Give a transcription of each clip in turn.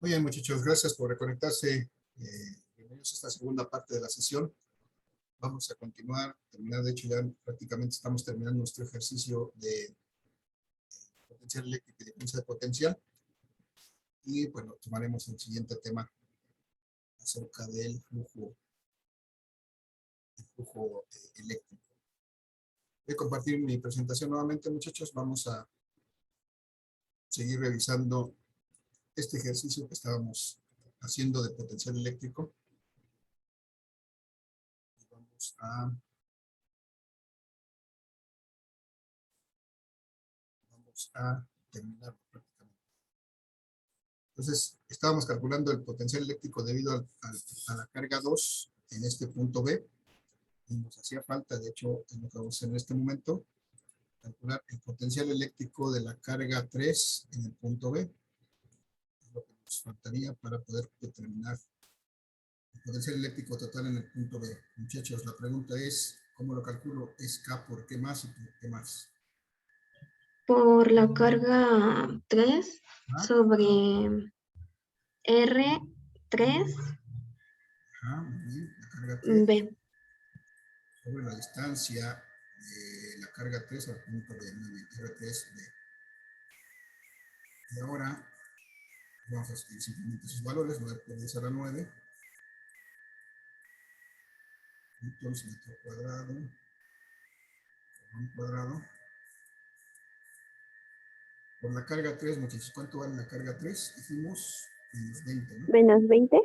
Muy bien, muchachos, gracias por reconectarse. Bienvenidos a esta segunda parte de la sesión. Vamos a terminar, de hecho ya prácticamente estamos terminando nuestro ejercicio de potencial eléctrico y diferencia de potencial. Y bueno, tomaremos el siguiente tema acerca del flujo eléctrico. Voy a compartir mi presentación nuevamente, muchachos. Vamos a seguir revisando este ejercicio que estábamos haciendo de potencial eléctrico. Vamos a terminar prácticamente. Entonces, estábamos calculando el potencial eléctrico debido a la carga 2 en este punto B. Y nos hacía falta, de hecho, en lo que vamos a hacer en este momento, calcular el potencial eléctrico de la carga 3 en el punto B. Es lo que nos faltaría para poder determinar el potencial eléctrico total en el punto B. Muchachos, la pregunta es, ¿cómo lo calculo? ¿Es K por qué más y por qué más? Por la carga 3 sobre R3 muy bien. La carga 3 B. sobre la distancia de la carga 3 al punto B, R3B. Y ahora vamos a escribir simplemente sus valores, 9 por 10 a la 9, entonces metro cuadrado, un cuadrado, por la carga 3, muchachos, ¿cuánto vale la carga 3? Dijimos menos 20, ¿no? Menos 20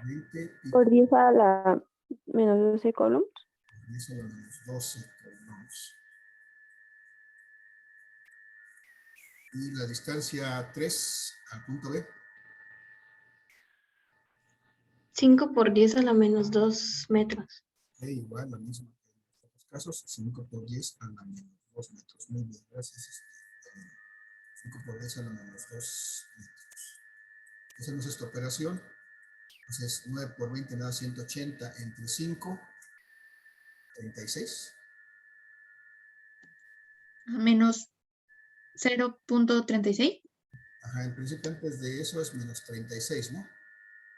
20 y por 10 a la menos 12 columns. 10 a la menos 12 columns. Y la distancia 3 al punto B. 5 por 10 a la menos 2 metros. Igual, la misma que en los otros casos, 5 por 10 a la menos 2 metros. Muy bien, gracias. 5 por 10 a la menos 2 metros. Hacemos esta operación. Entonces, 9 por 20 me da 180 entre 5, 36. Menos 0.36. Ajá, en principio antes de eso es menos 36, ¿no?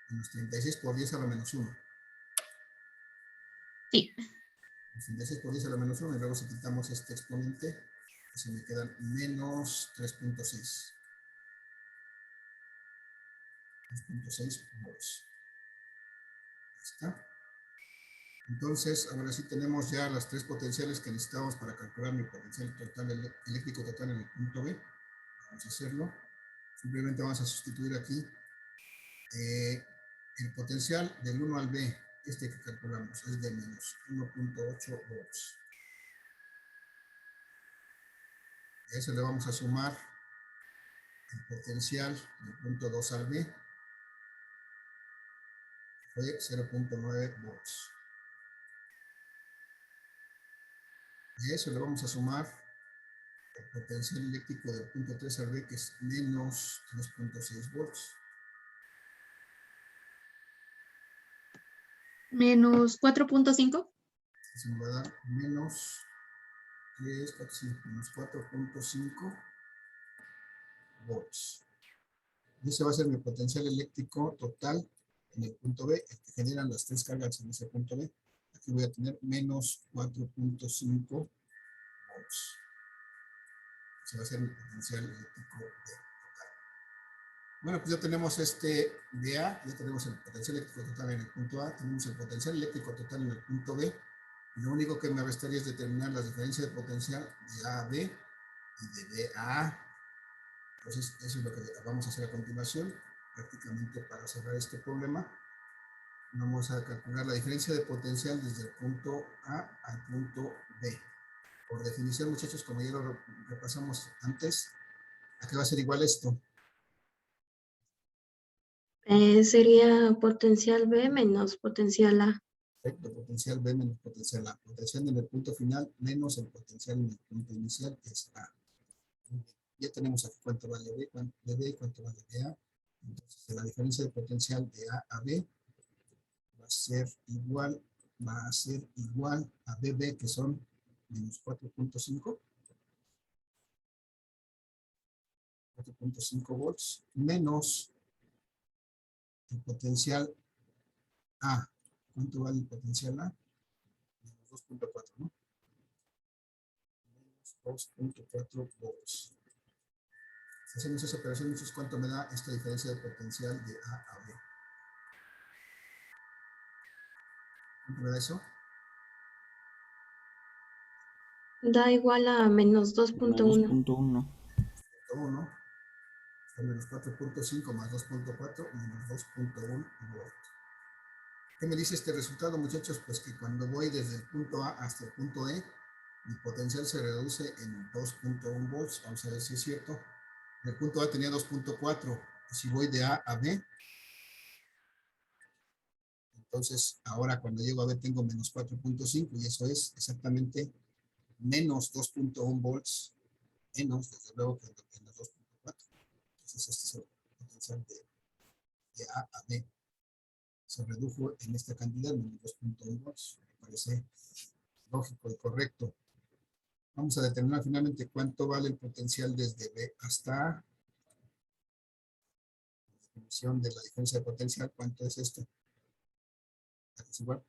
Menos 36 por 10 a la menos 1. Sí. 36 por 10 a la menos 1, y luego si quitamos este exponente, se me quedan menos 3.6. 3.6 volts. Ahí está. Entonces, ahora sí tenemos ya las tres potenciales que necesitamos para calcular mi potencial total eléctrico total en el punto B. Vamos a hacerlo. Simplemente vamos a sustituir aquí el potencial del 1 al B, este que calculamos, es de menos 1.8 volts. A eso le vamos a sumar el potencial del punto 2 al B, que fue 0.9 volts. A eso le vamos a sumar el potencial eléctrico del punto 3 al B, que es menos 3.6 volts. Menos 4.5. Se me va a dar menos 4.5 volts. Y ese va a ser mi potencial eléctrico total en el punto B, el que generan las tres cargas en ese punto B. Aquí voy a tener menos 4.5 volts. Ese va a ser mi potencial eléctrico B total. Bueno, pues ya tenemos este BA, ya tenemos el potencial eléctrico total en el punto A, tenemos el potencial eléctrico total en el punto B, y lo único que me restaría es determinar las diferencias de potencial de A a B y de B a A. Entonces, eso es lo que vamos a hacer a continuación, prácticamente para cerrar este problema. Vamos a calcular la diferencia de potencial desde el punto A al punto B. Por definición, muchachos, como ya lo repasamos antes, ¿a qué va a ser igual esto? Sería potencial B menos potencial A. Perfecto, potencial B menos potencial A. Potencial en el punto final menos el potencial en el punto inicial, que es A. Ya tenemos aquí cuánto vale B, y cuánto vale BA. Entonces, la diferencia de potencial de A a B va a ser igual a BB, que son menos 4.5 volts, menos el potencial A. ¿Cuánto vale el potencial A? Menos 2.4, ¿no? Menos 2.4 volts. Si hacemos esa operación, entonces, ¿cuánto me da esta diferencia de potencial de A a B? ¿Cuánto me da eso? Da igual a menos 2.1. 2.1. 1, menos 4.5 más 2.4 menos 2.1 volt. ¿Qué me dice este resultado, muchachos? Pues que cuando voy desde el punto A hasta el punto E, mi potencial se reduce en 2.1 volts. Vamos a ver si es cierto. En el punto A tenía 2.4. Y si voy de A a B, entonces ahora cuando llego a B tengo menos 4.5 y eso es exactamente menos 2.1 volts, menos, desde luego, que menos 2.4. Entonces este es el potencial de A a B. Se redujo en esta cantidad, menos 2.1 volts. Me parece lógico y correcto. Vamos a determinar finalmente cuánto vale el potencial desde B hasta A. La definición de la diferencia de potencial, ¿cuánto es esto? ¿Es igual?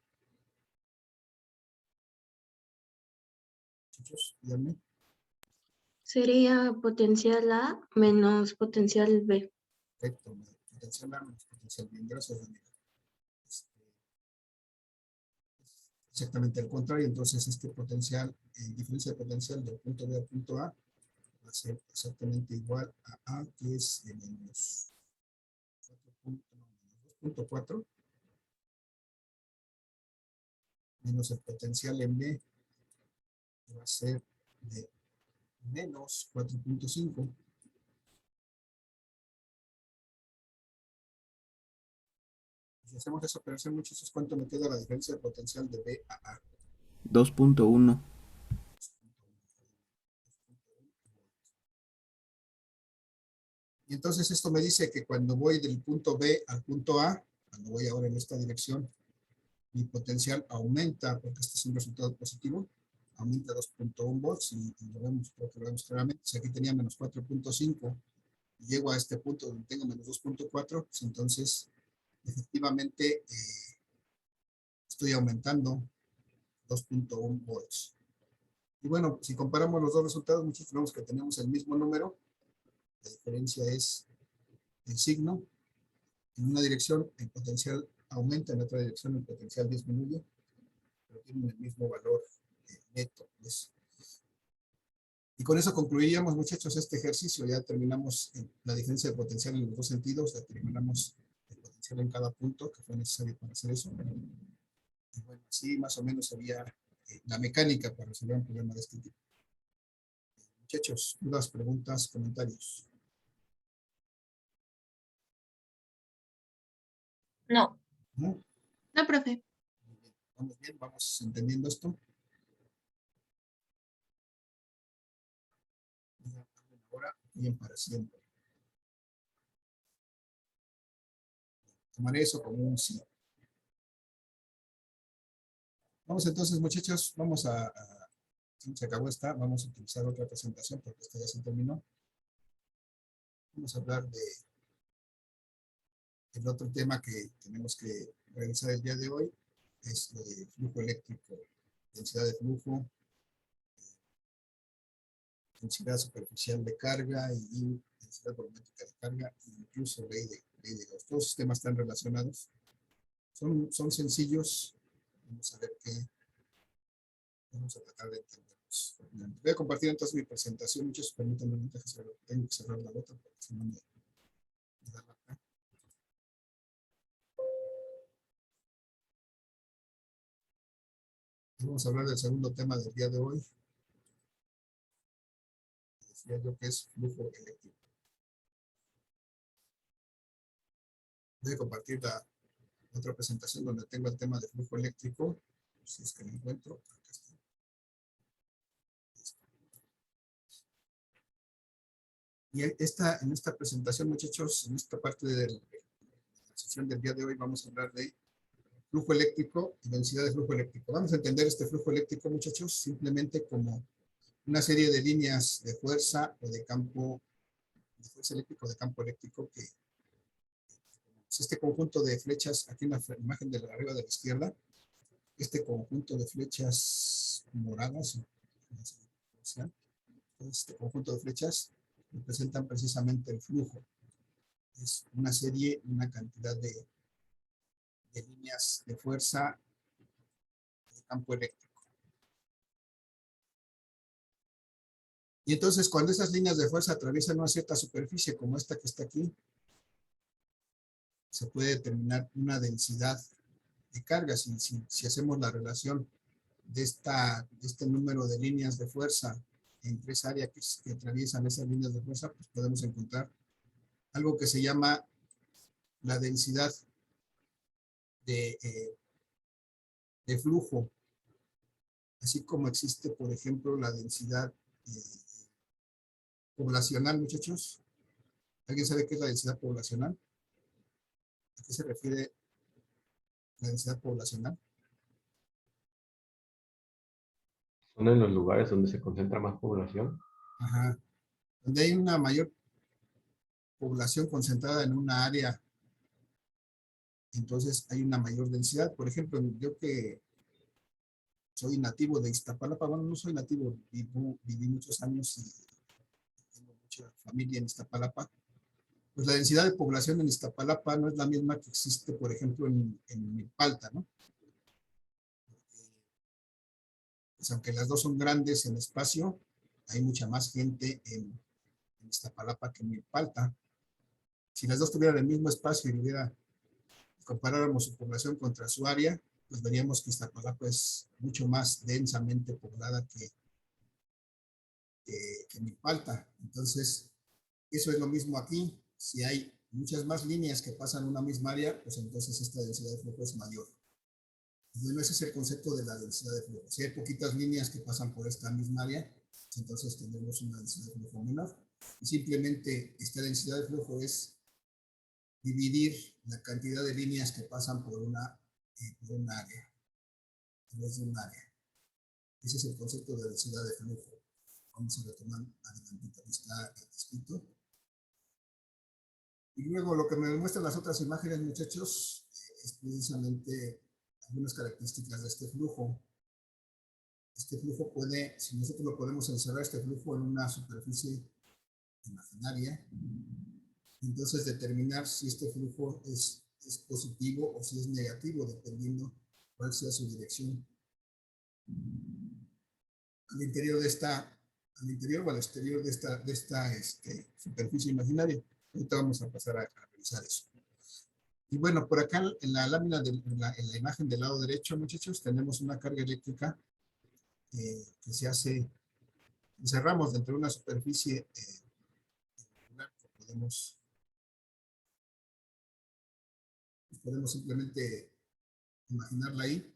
Chicos, díganme. Sería potencial A menos potencial B. Perfecto. Potencial A menos potencial B. Gracias, Daniela. Exactamente al contrario. Entonces, este potencial, diferencia de potencial del punto B al punto A, va a ser exactamente igual a A, que es de menos 2.4 menos el potencial en B, que va a ser de menos 4.5. Si hacemos esa operación, muchachos, ¿cuánto me queda la diferencia de potencial de B a A? 2.1. Y entonces esto me dice que cuando voy del punto B al punto A, cuando voy ahora en esta dirección, mi potencial aumenta, porque este es un resultado positivo, aumenta 2.1 volts, y lo vemos, creo que lo vemos claramente. Si aquí tenía menos 4.5, y llego a este punto donde tengo menos 2.4, pues entonces efectivamente estoy aumentando 2.1 volts. Y bueno, si comparamos los dos resultados, muchos vemos que tenemos el mismo número. La diferencia es el signo. En una dirección el potencial aumenta, en otra dirección el potencial disminuye, pero tienen el mismo valor neto. ¿Ves? Y con eso concluiríamos, muchachos, este ejercicio. Ya terminamos la diferencia de potencial en los dos sentidos, determinamos el potencial en cada punto que fue necesario para hacer eso. Y bueno, así más o menos sería la mecánica para resolver un problema de este tipo. Muchachos, dudas, preguntas, comentarios. No. ¿No? No, profe. Muy bien. Vamos bien, vamos entendiendo esto. Ahora, bien para siempre. Tomaré eso como un sí. Vamos entonces, muchachos, vamos a se acabó esta, vamos a utilizar otra presentación porque esta ya se terminó. Vamos a hablar del otro tema que tenemos que realizar el día de hoy, es lo de flujo eléctrico, densidad de flujo, densidad superficial de carga y densidad volumétrica de carga, e incluso ley de Gauss. Todos los temas están relacionados. Son sencillos. Vamos a ver qué vamos a tratar de entenderlos. Voy a compartir entonces mi presentación. Muchos permítanme, tengo que cerrar la otra porque si no me da la pena. Vamos a hablar del segundo tema del día de hoy. Decía yo que es flujo eléctrico. Voy a compartir la otra presentación donde tengo el tema de flujo eléctrico. Si es que lo encuentro. Acá está. Y en esta presentación, muchachos, en esta parte de la sesión del día de hoy vamos a hablar de flujo eléctrico y densidad de flujo eléctrico. Vamos a entender este flujo eléctrico, muchachos, simplemente como una serie de líneas de fuerza o de campo, de fuerza eléctrica o de campo eléctrico que pues este conjunto de flechas, aquí en la imagen de arriba de la izquierda, este conjunto de flechas moradas, este conjunto de flechas representan precisamente el flujo. Es una serie, una cantidad de líneas de fuerza de campo eléctrico. Y entonces, cuando esas líneas de fuerza atraviesan una cierta superficie, como esta que está aquí, se puede determinar una densidad de cargas. Si hacemos la relación de este número de líneas de fuerza entre esa área que atraviesan esas líneas de fuerza, pues podemos encontrar algo que se llama la densidad de flujo, así como existe, por ejemplo, la densidad poblacional, muchachos. ¿Alguien sabe qué es la densidad poblacional? ¿A qué se refiere la densidad poblacional? Son en los lugares donde se concentra más población. Ajá. Donde hay una mayor población concentrada en una área, entonces hay una mayor densidad. Por ejemplo, yo que soy nativo de Iztapalapa, bueno, no soy nativo, viví muchos años y tengo mucha familia en Iztapalapa. Pues la densidad de población en Iztapalapa no es la misma que existe, por ejemplo, en Milpalta, ¿no? Pues aunque las dos son grandes en espacio, hay mucha más gente en Iztapalapa que en Milpalta. Si las dos tuvieran el mismo espacio y comparáramos su población contra su área, pues veríamos que Iztapalapa es mucho más densamente poblada que Milpalta. Entonces, eso es lo mismo aquí. Si hay muchas más líneas que pasan una misma área, pues entonces esta densidad de flujo es mayor. Bueno, ese es el concepto de la densidad de flujo. Si hay poquitas líneas que pasan por esta misma área, entonces tenemos una densidad de flujo menor. Y simplemente esta densidad de flujo es dividir la cantidad de líneas que pasan por una área, a través de un área. Ese es el concepto de densidad de flujo. Vamos a retomar adelantito, aquí está escrito. Y luego lo que me muestran las otras imágenes, muchachos, es precisamente algunas características de este flujo. Este flujo puede, si nosotros lo podemos encerrar, este flujo en una superficie imaginaria, entonces determinar si este flujo es positivo o si es negativo, dependiendo cuál sea su dirección. Al interior o al exterior de esta superficie imaginaria. Ahorita vamos a pasar a revisar eso. Y bueno, por acá en la lámina, en la imagen del lado derecho, muchachos, tenemos una carga eléctrica que se hace, encerramos dentro de una superficie que podemos simplemente imaginarla ahí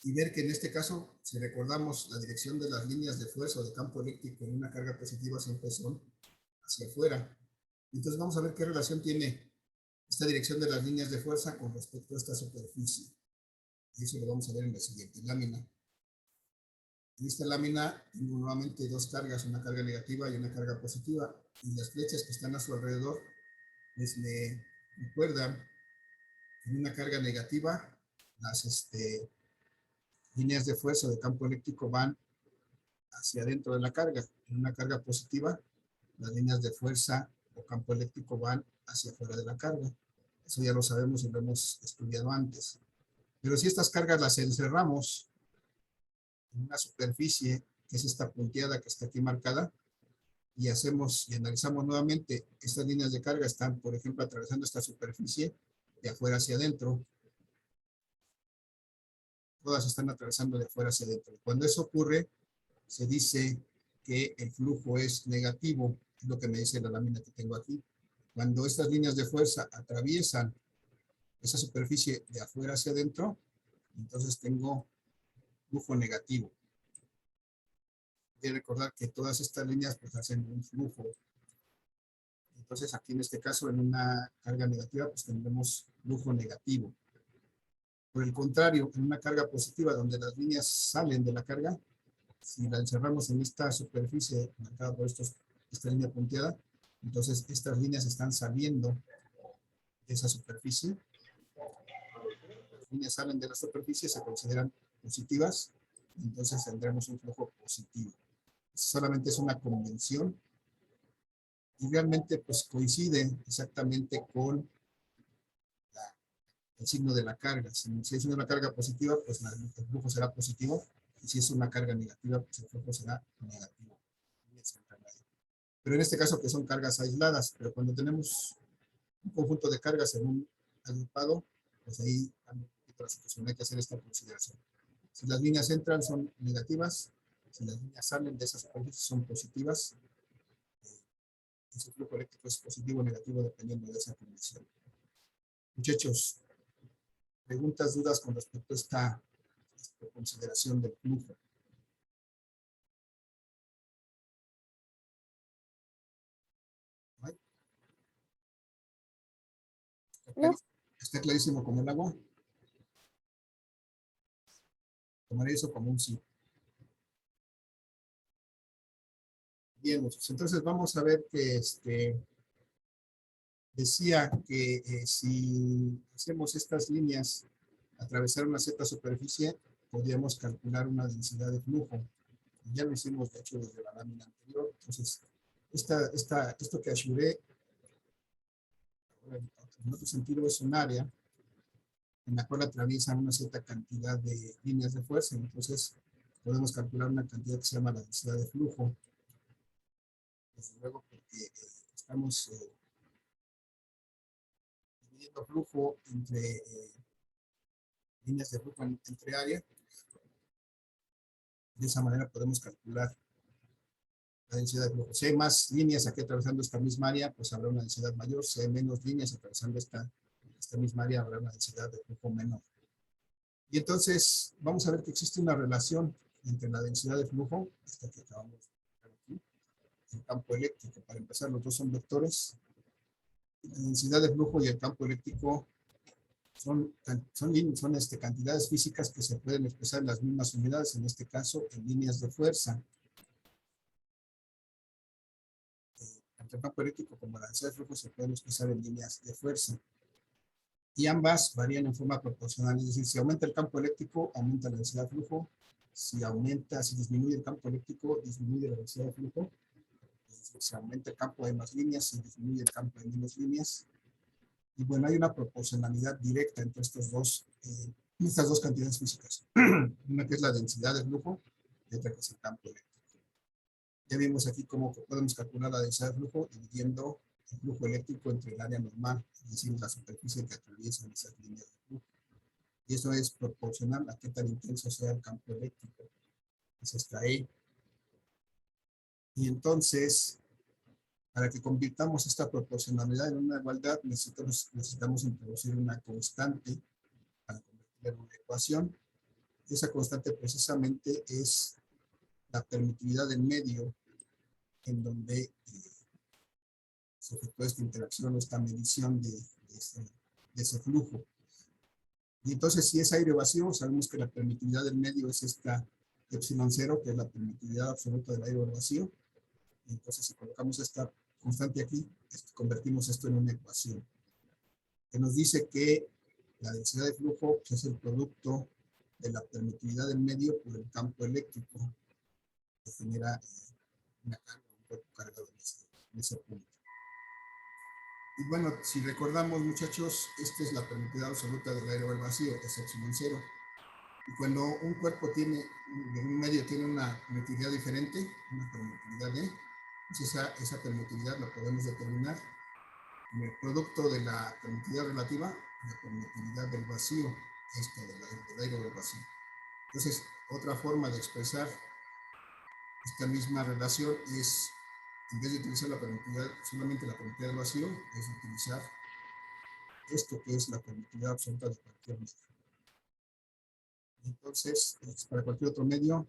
y ver que en este caso, si recordamos la dirección de las líneas de fuerza o de campo eléctrico en una carga positiva siempre son hacia afuera. Entonces vamos a ver qué relación tiene esta dirección de las líneas de fuerza con respecto a esta superficie. Y eso lo vamos a ver en la siguiente lámina. En esta lámina tengo nuevamente dos cargas, una carga negativa y una carga positiva. Y las flechas que están a su alrededor pues me recuerdan en una carga negativa las líneas de fuerza de campo eléctrico van hacia adentro de la carga. En una carga positiva, las líneas de fuerza o campo eléctrico van hacia afuera de la carga. Eso ya lo sabemos y lo hemos estudiado antes. Pero si estas cargas las encerramos en una superficie, que es esta punteada que está aquí marcada, y analizamos nuevamente, estas líneas de carga están, por ejemplo, atravesando esta superficie de afuera hacia adentro. Todas están atravesando de afuera hacia adentro. Cuando eso ocurre, se dice que el flujo es negativo, es lo que me dice la lámina que tengo aquí. Cuando estas líneas de fuerza atraviesan esa superficie de afuera hacia adentro, entonces tengo flujo negativo. Hay que recordar que todas estas líneas pues hacen un flujo. Entonces aquí en este caso, en una carga negativa, pues tendremos flujo negativo. Por el contrario, en una carga positiva, donde las líneas salen de la carga, si la encerramos en esta superficie marcada por esta línea punteada, entonces estas líneas están saliendo esa superficie. Las líneas salen de la superficie, se consideran positivas, entonces tendremos un flujo positivo. Solamente es una convención y realmente pues coincide exactamente con el signo de la carga. Si es una carga positiva, pues el flujo será positivo, y si es una carga negativa, pues el flujo será negativo. Pero en este caso que son cargas aisladas, pero cuando tenemos un conjunto de cargas en un agrupado, pues ahí la situación hay que hacer esta consideración. Si las líneas entran son negativas, si las líneas salen de esas superficies son positivas, ese flujo eléctrico es positivo o negativo dependiendo de esa condición. Muchachos, preguntas, dudas con respecto a esta consideración del flujo. No. ¿Está clarísimo como el agua? Tomaré eso como un sí. Bien, muchachos. Entonces vamos a ver que decía que si hacemos estas líneas atravesar una cierta superficie, podríamos calcular una densidad de flujo. Ya lo hicimos, de hecho, desde la lámina anterior. Entonces, esto que asuré, en otro sentido, es un área en la cual atraviesan una cierta cantidad de líneas de fuerza. Entonces, podemos calcular una cantidad que se llama la densidad de flujo. Desde luego, porque estamos dividiendo flujo entre líneas de flujo entre área. De esa manera podemos calcular la densidad de flujo. Si hay más líneas aquí atravesando esta misma área, pues habrá una densidad mayor. Si hay menos líneas atravesando esta misma área, habrá una densidad de flujo menor. Y entonces vamos a ver que existe una relación entre la densidad de flujo, esta que acabamos de ver aquí, el campo eléctrico. Para empezar, los dos son vectores. La densidad de flujo y el campo eléctrico son cantidades físicas que se pueden expresar en las mismas unidades, en este caso en líneas de fuerza. Tanto el campo eléctrico como la densidad de flujo se pueden expresar en líneas de fuerza. Y ambas varían en forma proporcional, es decir, si aumenta el campo eléctrico, aumenta la densidad de flujo. Si disminuye el campo eléctrico, disminuye la densidad de flujo. Es decir, si aumenta el campo hay más líneas, si disminuye el campo hay menos líneas. Y bueno, hay una proporcionalidad directa entre estas dos cantidades físicas. Una que es la densidad de flujo y otra que es el campo eléctrico. Ya vimos aquí cómo podemos calcular la densidad de flujo dividiendo el flujo eléctrico entre el área normal, es decir, la superficie que atraviesan esas líneas de flujo. Y eso es proporcional a qué tan intenso sea el campo eléctrico. Es esta E. Y entonces, para que convirtamos esta proporcionalidad en una igualdad, necesitamos introducir una constante para convertirla en una ecuación. Esa constante precisamente es la permitividad del medio en donde se efectúa esta interacción o esta medición de ese flujo. Y entonces, si es aire vacío, sabemos que la permitividad del medio es esta epsilon 0, que es la permitividad absoluta del aire vacío. Y entonces, si colocamos esta constante aquí, convertimos esto en una ecuación que nos dice que la densidad de flujo pues, es el producto de la permitividad del medio por el campo eléctrico que genera una carga, un cuerpo cargado en ese punto. Y bueno, si recordamos, muchachos, esta es la permitividad absoluta del aire vacío, que es epsilon 0. Y cuando un cuerpo un medio tiene una permitividad diferente, una permitividad E, pues esa permitividad la podemos determinar en el producto de la permitividad relativa y la permitividad del vacío, del aire del vacío. Entonces, otra forma de expresar esta misma relación es, en vez de utilizar solamente la permitividad del vacío, es utilizar esto que es la permitividad absoluta de cualquier medio. Entonces, para cualquier otro medio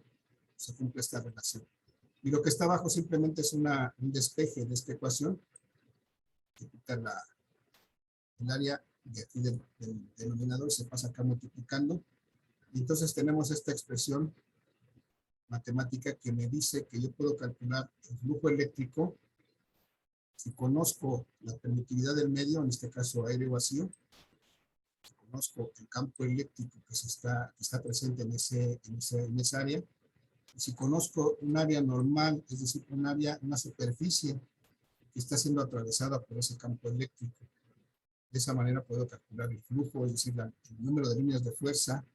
se cumple esta relación. Y lo que está abajo simplemente es un despeje de esta ecuación que quita el área de aquí del denominador, se pasa acá multiplicando. Y entonces tenemos esta expresión matemática que me dice que yo puedo calcular el flujo eléctrico Si conozco la permitividad del medio, en este caso aire vacío, si conozco el campo eléctrico que está presente en esa área, y si conozco un área normal, es decir, una superficie que está siendo atravesada por ese campo eléctrico, de esa manera puedo calcular el flujo, es decir, el número de líneas de fuerza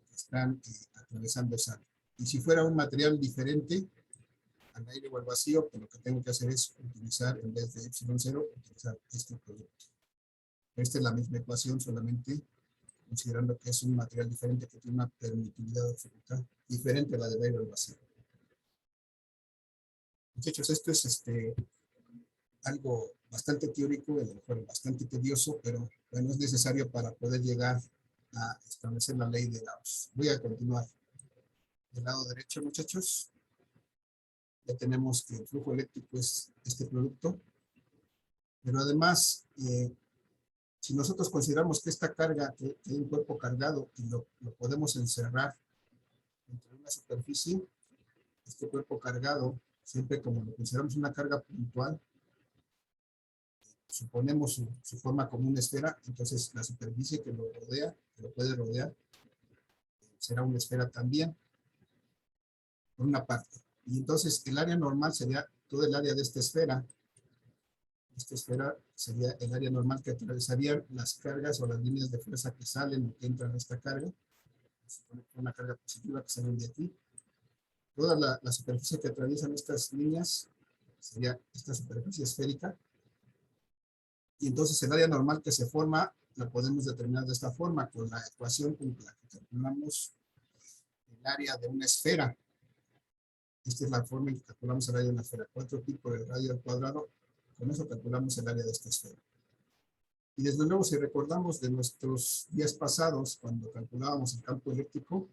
que están atravesando esa área. Y si fuera un material diferente al aire o al vacío, pues lo que tengo que hacer es utilizar, en vez de epsilon 0, utilizar este producto. Esta es la misma ecuación, solamente considerando que es un material diferente que tiene una permitividad absoluta diferente a la del aire o al vacío. Muchachos, esto es algo bastante teórico, a lo mejor bastante tedioso, pero bueno, es necesario para poder llegar a establecer la ley de Gauss. Voy a continuar. Del lado derecho, muchachos, ya tenemos que el flujo eléctrico es este producto, pero además, si nosotros consideramos que esta carga, que hay un cuerpo cargado y lo podemos encerrar entre una superficie, este cuerpo cargado, siempre como lo consideramos una carga puntual, suponemos su forma como una esfera, entonces la superficie que lo rodea, que lo puede rodear, será una esfera también, por una parte. Y entonces el área normal sería todo el área de esta esfera. Esta esfera sería el área normal que atravesarían las cargas o las líneas de fuerza que salen o que entran a esta carga. Una carga positiva que sale de aquí. Toda la superficie que atraviesan estas líneas sería esta superficie esférica. Y entonces el área normal que se forma la podemos determinar de esta forma, con la ecuación con la que calculamos el área de una esfera. Esta es la forma en que calculamos el área de una esfera. 4pi por el radio al cuadrado. Con eso calculamos el área de esta esfera. Y desde luego, si recordamos de nuestros días pasados, cuando calculábamos el campo eléctrico,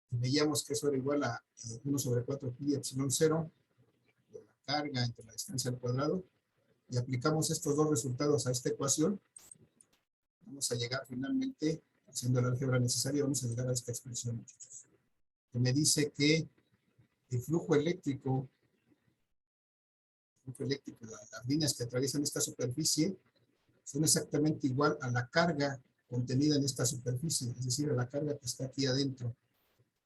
veíamos que eso era igual a 1 sobre 4pi epsilon 0 de la carga entre la distancia al cuadrado, y aplicamos estos dos resultados a esta ecuación, vamos a llegar finalmente, haciendo la álgebra necesaria, vamos a llegar a esta expresión, muchachos, que me dice que el flujo eléctrico, las líneas que atraviesan esta superficie, son exactamente igual a la carga contenida en esta superficie, es decir, a la carga que está aquí adentro.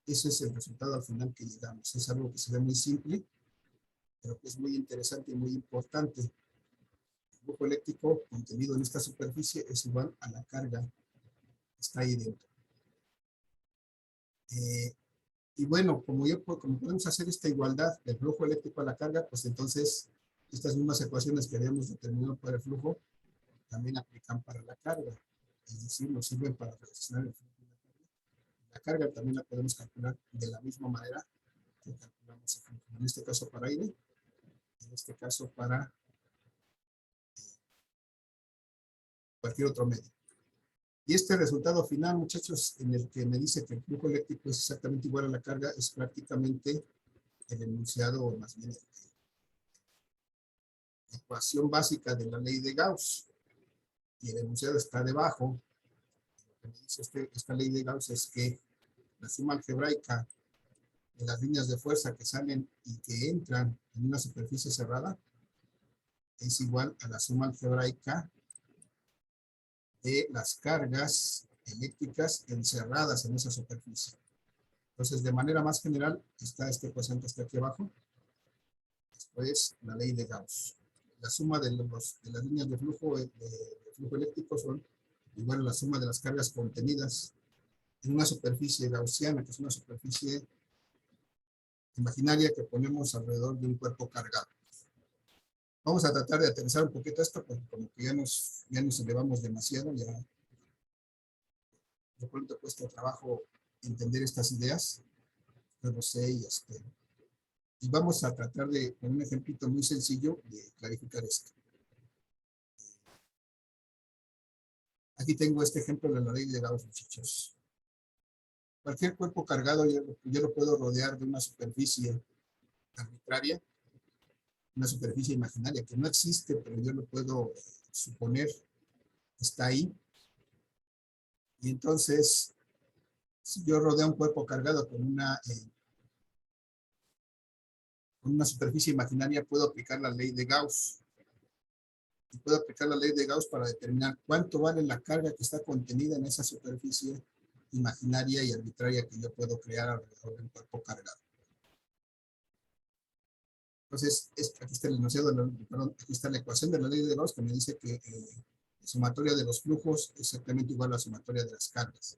Ese es el resultado al final que llegamos. Es algo que se ve muy simple, pero que es muy interesante y muy importante. El flujo eléctrico contenido en esta superficie es igual a la carga que está ahí dentro. Y bueno, como podemos hacer esta igualdad del flujo eléctrico a la carga, pues entonces estas mismas ecuaciones que habíamos determinado para el flujo también aplican para la carga. Es decir, nos sirven para relacionar el flujo de la carga. La carga también la podemos calcular de la misma manera que calculamos el flujo. En este caso para aire, en este caso para cualquier otro medio. Y este resultado final, muchachos, en el que me dice que el flujo eléctrico es exactamente igual a la carga, es prácticamente el enunciado, o más bien la ecuación básica de la ley de Gauss. Y el enunciado está debajo. Lo que me dice esta ley de Gauss es que la suma algebraica de las líneas de fuerza que salen y que entran en una superficie cerrada es igual a la suma algebraica de las cargas eléctricas encerradas en esa superficie. Entonces, de manera más general, está esta ecuación que está aquí abajo. Esto es la ley de Gauss. La suma de las líneas de flujo eléctrico son igual a la suma de las cargas contenidas en una superficie gaussiana, que es una superficie imaginaria que ponemos alrededor de un cuerpo cargado. Vamos a tratar de aterrizar un poquito esto, porque como que ya nos elevamos demasiado, ya de pronto cuesta trabajo entender estas ideas, yo lo sé, y vamos a tratar de, con un ejemplito muy sencillo, de clarificar esto. Aquí tengo este ejemplo de la ley de Gauss, muchachos. Cualquier cuerpo cargado yo lo puedo rodear de una superficie arbitraria, una superficie imaginaria que no existe, pero yo lo puedo suponer está ahí. Y entonces, si yo rodeo un cuerpo cargado con una con una superficie imaginaria puedo aplicar la ley de Gauss. Y puedo aplicar la ley de Gauss para determinar cuánto vale la carga que está contenida en esa superficie imaginaria y arbitraria que yo puedo crear alrededor del cuerpo cargado. Entonces, aquí está el enunciado, aquí está la ecuación de la ley de Gauss que me dice que la sumatoria de los flujos es exactamente igual a la sumatoria de las cargas.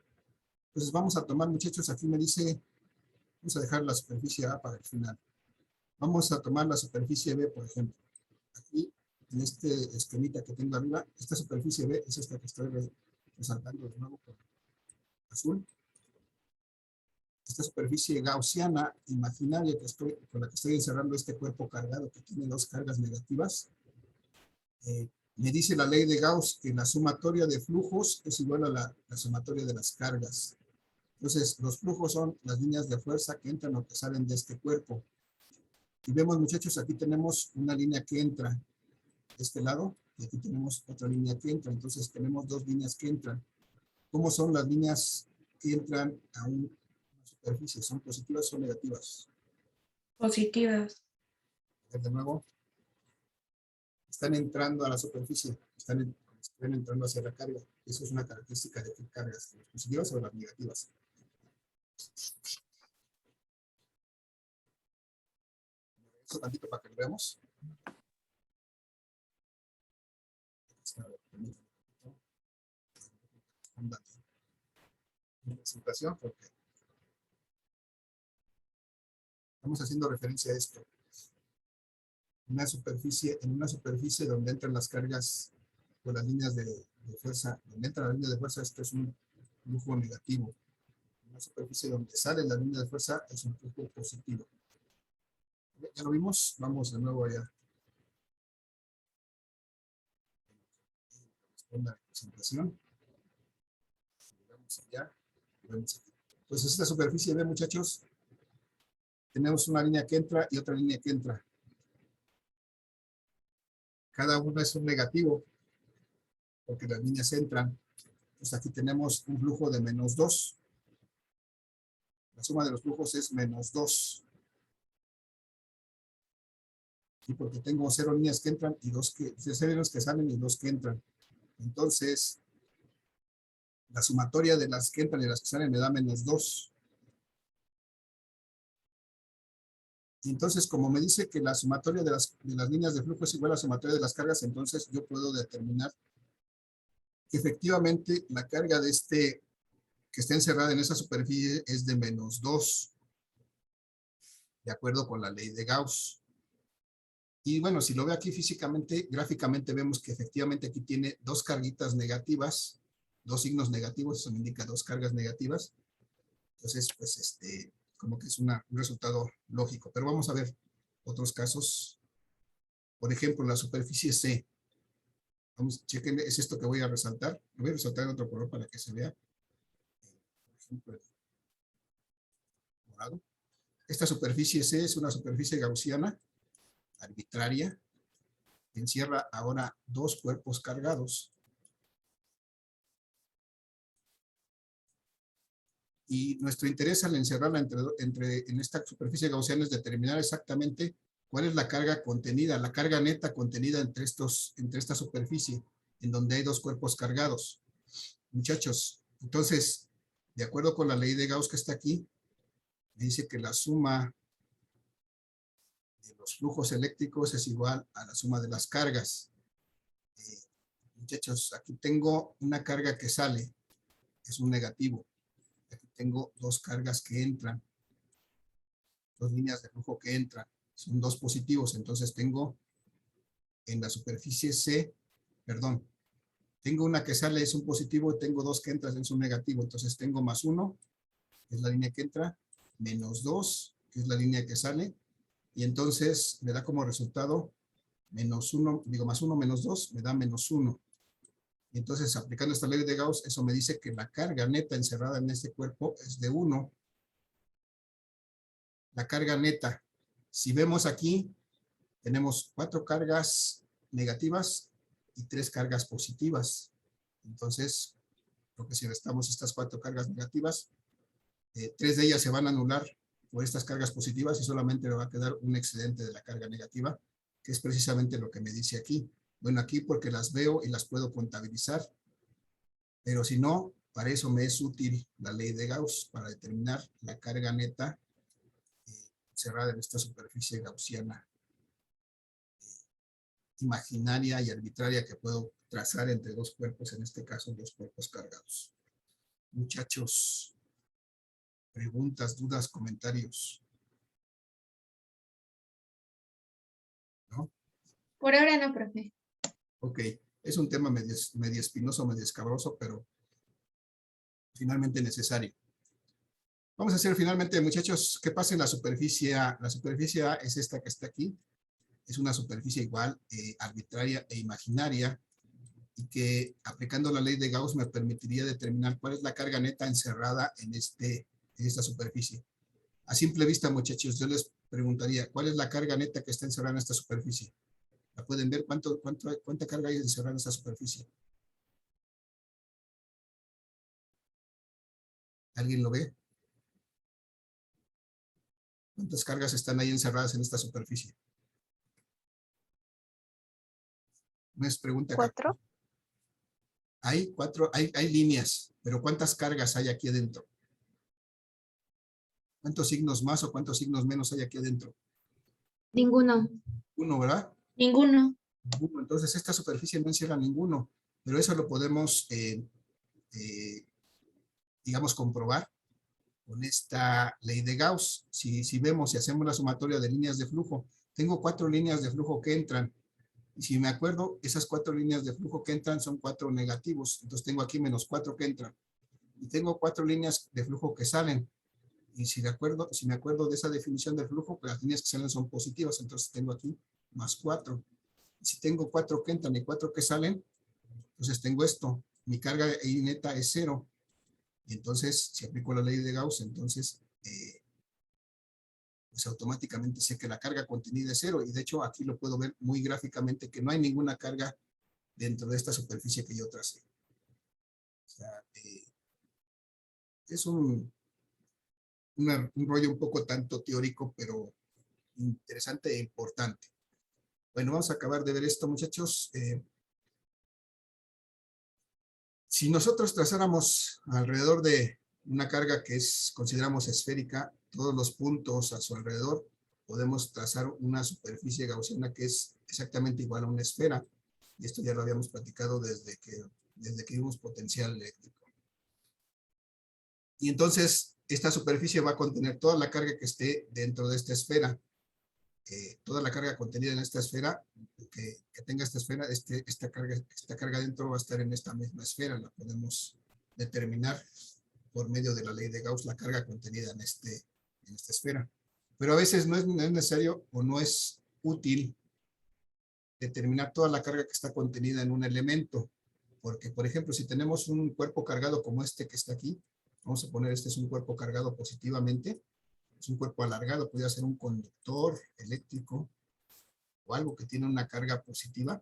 Entonces vamos a tomar, muchachos, aquí me dice, vamos a dejar la superficie A para el final. Vamos a tomar la superficie B, por ejemplo. Aquí, en este esquemita que tengo arriba, esta superficie B es esta que estoy resaltando de nuevo con azul. Esta superficie gaussiana imaginaria con la que estoy encerrando este cuerpo cargado que tiene dos cargas negativas. Me dice la ley de Gauss que la sumatoria de flujos es igual a la sumatoria de las cargas. Entonces, los flujos son las líneas de fuerza que entran o que salen de este cuerpo. Y vemos, muchachos, aquí tenemos una línea que entra de este lado y aquí tenemos otra línea que entra. Entonces, tenemos dos líneas que entran. ¿Cómo son las líneas que entran a una superficie? ¿Son positivas o negativas? Positivas. De nuevo, están entrando a la superficie, están entrando hacia la carga. Eso es una característica de qué cargas, las positivas o las negativas. Eso tantito para que lo veamos. Presentación, porque estamos haciendo referencia a esto. En una superficie donde entran las cargas o las líneas de fuerza, donde entra la línea de fuerza, esto es un flujo negativo. En una superficie donde sale la línea de fuerza, es un flujo positivo. ¿Ya lo vimos? Vamos de nuevo allá. La presentación. Vamos allá. Entonces, esta superficie B, muchachos, tenemos una línea que entra y otra línea que entra. Cada una es un negativo, porque las líneas entran. Entonces, aquí tenemos un flujo de -2. La suma de los flujos es -2. Y porque tengo 0 líneas que entran y 0 líneas que salen y 2 que entran. Entonces, la sumatoria de las que entran y las que salen me da -2. Y entonces, como me dice que la sumatoria de las líneas de flujo es igual a la sumatoria de las cargas, entonces yo puedo determinar que efectivamente la carga de que está encerrada en esa superficie es de -2, de acuerdo con la ley de Gauss. Y bueno, si lo ve aquí físicamente, gráficamente vemos que efectivamente aquí tiene dos carguitas negativas, dos signos negativos, eso me indica dos cargas negativas. Entonces, pues como que es un resultado lógico. Pero vamos a ver otros casos. Por ejemplo, la superficie C. Vamos, chequen, es esto que voy a resaltar. Lo voy a resaltar en otro color para que se vea. Por ejemplo, el morado. Esta superficie C es una superficie gaussiana, arbitraria, que encierra ahora dos cuerpos cargados. Y nuestro interés al encerrarla en esta superficie gaussiana es determinar exactamente cuál es la carga contenida, la carga neta contenida entre esta superficie, en donde hay dos cuerpos cargados. Muchachos, entonces, de acuerdo con la ley de Gauss que está aquí, dice que la suma de los flujos eléctricos es igual a la suma de las cargas. Muchachos, aquí tengo una carga que sale, es un negativo. Aquí tengo dos cargas que entran, dos líneas de flujo que entran, son dos positivos. Entonces tengo en la superficie C, perdón, tengo una que sale, es un positivo, y tengo dos que entran, es un negativo. Entonces tengo +1, que es la línea que entra, -2, que es la línea que sale, y entonces me da como resultado -1, digo +1 menos 2, me da -1. Y entonces, aplicando esta ley de Gauss, eso me dice que la carga neta encerrada en este cuerpo es de 1. La carga neta, si vemos aquí, tenemos 4 cargas negativas y 3 cargas positivas. Entonces, porque si restamos estas 4 cargas negativas, 3 de ellas se van a anular por estas cargas positivas y solamente me va a quedar un excedente de la carga negativa, que es precisamente lo que me dice aquí. Bueno, aquí porque las veo y las puedo contabilizar, pero si no, para eso me es útil la ley de Gauss, para determinar la carga neta cerrada en esta superficie gaussiana imaginaria y arbitraria que puedo trazar entre dos cuerpos, en este caso dos cuerpos cargados. Muchachos, preguntas, dudas, comentarios. ¿No? Por ahora no, profe. Ok, es un tema medio espinoso, medio escabroso, pero finalmente necesario. Vamos a hacer finalmente, muchachos, que pase la superficie A. La superficie A es esta que está aquí. Es una superficie igual, arbitraria e imaginaria, y que aplicando la ley de Gauss me permitiría determinar cuál es la carga neta encerrada en esta superficie. A simple vista, muchachos, yo les preguntaría, ¿cuál es la carga neta que está encerrada en esta superficie? ¿La pueden ver? ¿Cuánta carga hay encerrada en esta superficie? ¿Alguien lo ve? ¿Cuántas cargas están ahí encerradas en esta superficie? No es pregunta. 4. Hay 4, hay líneas, pero ¿cuántas cargas hay aquí adentro? ¿Cuántos signos más o cuántos signos menos hay aquí adentro? Ninguno. Uno, ¿verdad? Ninguno. Ninguno. Entonces esta superficie no encierra ninguno, pero eso lo podemos, digamos, comprobar con esta ley de Gauss. Si vemos, si hacemos la sumatoria de líneas de flujo, tengo 4 líneas de flujo que entran. Y si me acuerdo, esas 4 líneas de flujo que entran son 4 negativos. Entonces tengo aquí menos 4 que entran. Y tengo 4 líneas de flujo que salen. Y si me acuerdo de esa definición del flujo, pues las líneas que salen son positivas. Entonces tengo aquí más 4. Y si tengo 4 que entran y 4 que salen, entonces tengo esto. Mi carga neta es 0. Y entonces, si aplico la ley de Gauss, entonces pues automáticamente sé que la carga contenida es 0. Y de hecho aquí lo puedo ver muy gráficamente que no hay ninguna carga dentro de esta superficie que yo tracé. O sea, es un rollo un poco tanto teórico, pero interesante e importante. Bueno, vamos a acabar de ver esto, muchachos. Si nosotros trazáramos alrededor de una carga que consideramos esférica, todos los puntos a su alrededor, podemos trazar una superficie gaussiana que es exactamente igual a una esfera. Y esto ya lo habíamos platicado desde que vimos potencial eléctrico. Y entonces, esta superficie va a contener toda la carga que esté dentro de esta esfera. Toda la carga contenida en esta esfera, que tenga esta esfera, esta carga dentro va a estar en esta misma esfera. La podemos determinar por medio de la ley de Gauss, la carga contenida en esta esfera. Pero a veces no es necesario o no es útil determinar toda la carga que está contenida en un elemento. Porque, por ejemplo, si tenemos un cuerpo cargado como este que está aquí, vamos a poner este es un cuerpo cargado positivamente, es un cuerpo alargado, podría ser un conductor eléctrico o algo que tiene una carga positiva.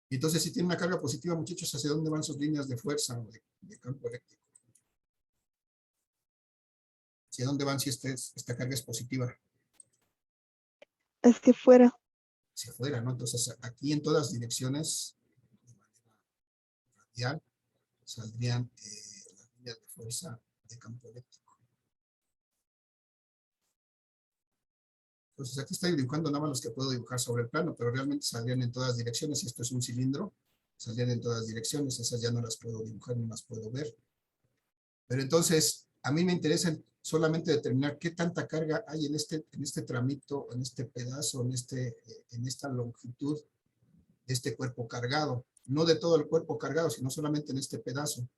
Y entonces, si tiene una carga positiva, muchachos, ¿hacia dónde van sus líneas de fuerza o de campo eléctrico? ¿Hacia dónde van si esta carga es positiva? Hacia afuera. Hacia afuera, ¿no? Entonces, aquí en todas direcciones, de manera radial, saldrían las líneas de fuerza de campo eléctrico. Entonces aquí estoy dibujando nada más los que puedo dibujar sobre el plano, pero realmente saldrían en todas direcciones. Si esto es un cilindro, saldrían en todas direcciones. Esas ya no las puedo dibujar ni las puedo ver. Pero entonces, a mí me interesa solamente determinar qué tanta carga hay en este tramito, en este pedazo, en esta longitud de este cuerpo cargado. No de todo el cuerpo cargado, sino solamente en este pedazo.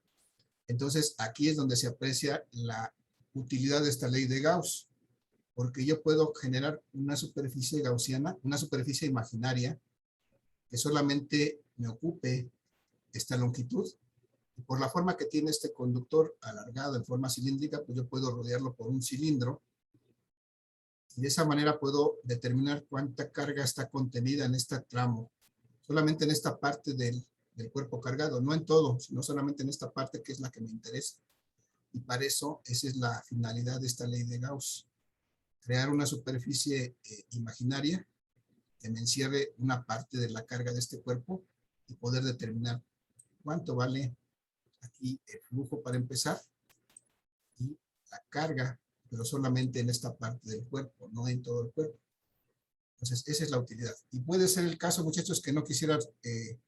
Entonces, aquí es donde se aprecia la utilidad de esta ley de Gauss. Porque yo puedo generar una superficie gaussiana, una superficie imaginaria, que solamente me ocupe esta longitud. Y por la forma que tiene este conductor alargado en forma cilíndrica, pues yo puedo rodearlo por un cilindro. Y de esa manera puedo determinar cuánta carga está contenida en este tramo. Solamente en esta parte del cuerpo cargado, no en todo, sino solamente en esta parte que es la que me interesa. Y para eso, esa es la finalidad de esta ley de Gauss. Crear una superficie imaginaria que me encierre una parte de la carga de este cuerpo y poder determinar cuánto vale aquí el flujo para empezar y la carga, pero solamente en esta parte del cuerpo, no en todo el cuerpo. Entonces, esa es la utilidad. Y puede ser el caso, muchachos, que no quisiera en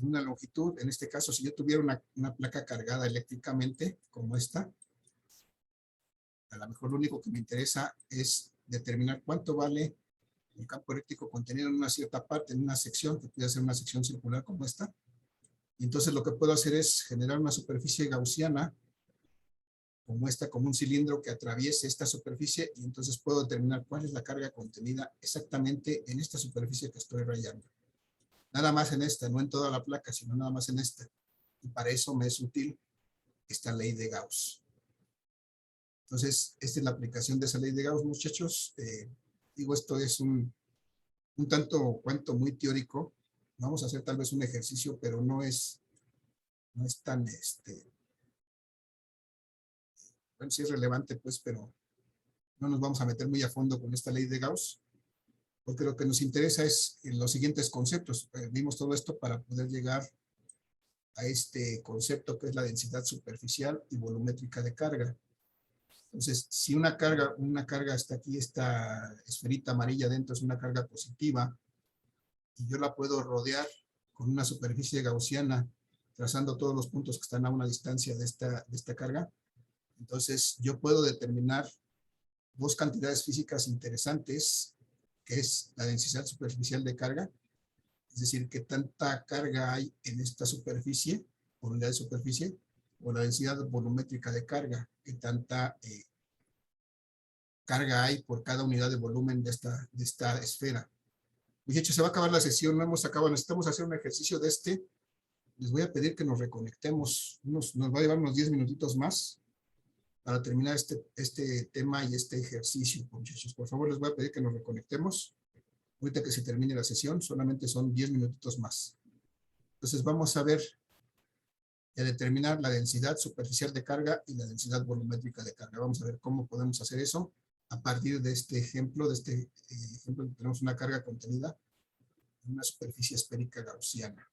una longitud, en este caso, si yo tuviera una placa cargada eléctricamente, como esta, a lo mejor lo único que me interesa es determinar cuánto vale el campo eléctrico contenido en una cierta parte, en una sección, que puede ser una sección circular como esta. Y entonces lo que puedo hacer es generar una superficie gaussiana, como esta, como un cilindro que atraviese esta superficie, y entonces puedo determinar cuál es la carga contenida exactamente en esta superficie que estoy rayando. Nada más en esta, no en toda la placa, sino nada más en esta. Y para eso me es útil esta ley de Gauss. Entonces, esta es la aplicación de esa ley de Gauss, muchachos. Digo, esto es un tanto cuanto muy teórico. Vamos a hacer tal vez un ejercicio, pero no es tan, bueno, sí es relevante, pues, pero no nos vamos a meter muy a fondo con esta ley de Gauss, porque lo que nos interesa es en los siguientes conceptos. Vimos todo esto para poder llegar a este concepto que es la densidad superficial y volumétrica de carga. Entonces, si una carga está aquí, esta esferita amarilla dentro es una carga positiva, y yo la puedo rodear con una superficie gaussiana, trazando todos los puntos que están a una distancia de esta carga, entonces yo puedo determinar dos cantidades físicas interesantes, que es la densidad superficial de carga, es decir, qué tanta carga hay en esta superficie, por unidad de superficie, o la densidad volumétrica de carga, qué tanta carga hay por cada unidad de volumen de esta esfera. Muchachos, se va a acabar la sesión, no hemos acabado, necesitamos hacer un ejercicio de este. Les voy a pedir que nos reconectemos, nos va a llevar unos 10 minutitos más para terminar este tema y este ejercicio, muchachos. Por favor, les voy a pedir que nos reconectemos. Ahorita que se termine la sesión, solamente son 10 minutitos más. Entonces vamos a ver y a determinar la densidad superficial de carga y la densidad volumétrica de carga. Vamos a ver cómo podemos hacer eso a partir de este ejemplo, tenemos una carga contenida en una superficie esférica gaussiana.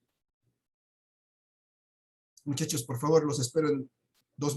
Muchachos, por favor, los espero en 2 minutos.